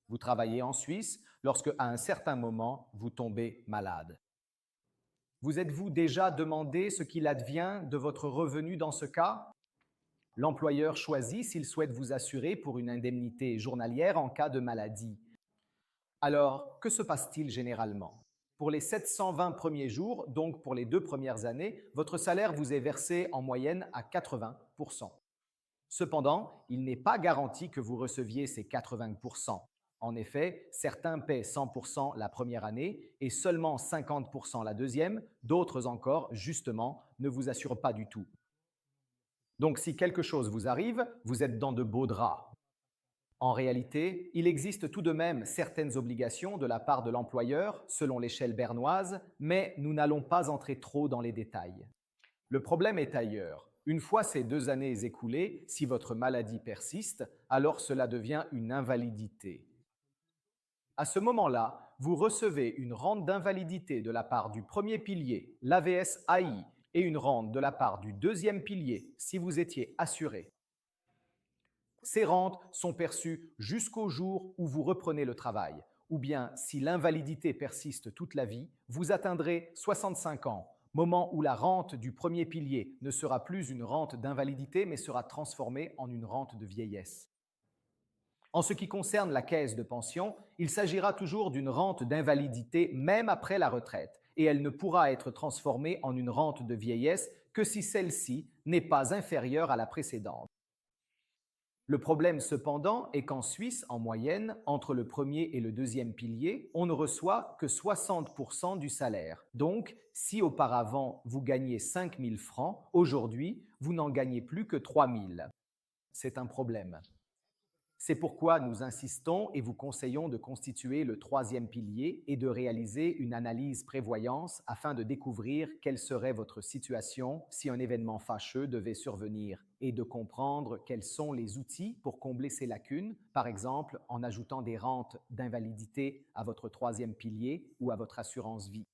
Vous travaillez en Suisse lorsque, à un certain moment, vous tombez malade. Vous êtes-vous déjà demandé ce qu'il advient de votre revenu dans ce cas? L'employeur choisit s'il souhaite vous assurer pour une indemnité journalière en cas de maladie. Alors, que se passe-t-il généralement? Pour les 720 premiers jours, donc pour les 2 premières années, votre salaire vous est versé en moyenne à 80%. Cependant, il n'est pas garanti que vous receviez ces 80%. En effet, certains paient 100% la première année et seulement 50% la deuxième, d'autres encore, justement, ne vous assurent pas du tout. Donc si quelque chose vous arrive, vous êtes dans de beaux draps. En réalité, il existe tout de même certaines obligations de la part de l'employeur, selon l'échelle bernoise, mais nous n'allons pas entrer trop dans les détails. Le problème est ailleurs. Une fois ces 2 années écoulées, si votre maladie persiste, alors cela devient une invalidité. À ce moment-là, vous recevez une rente d'invalidité de la part du premier pilier, l'AVS-AI, et une rente de la part du deuxième pilier, si vous étiez assuré. Ces rentes sont perçues jusqu'au jour où vous reprenez le travail, ou bien si l'invalidité persiste toute la vie, vous atteindrez 65 ans, moment où la rente du premier pilier ne sera plus une rente d'invalidité mais sera transformée en une rente de vieillesse. En ce qui concerne la caisse de pension, il s'agira toujours d'une rente d'invalidité même après la retraite, et elle ne pourra être transformée en une rente de vieillesse que si celle-ci n'est pas inférieure à la précédente. Le problème cependant est qu'en Suisse, en moyenne, entre le premier et le deuxième pilier, on ne reçoit que 60% du salaire. Donc, si auparavant vous gagnez 5 000 francs, aujourd'hui, vous n'en gagnez plus que 3 000. C'est un problème. C'est pourquoi nous insistons et vous conseillons de constituer le troisième pilier et de réaliser une analyse prévoyance afin de découvrir quelle serait votre situation si un événement fâcheux devait survenir et de comprendre quels sont les outils pour combler ces lacunes, par exemple en ajoutant des rentes d'invalidité à votre troisième pilier ou à votre assurance vie.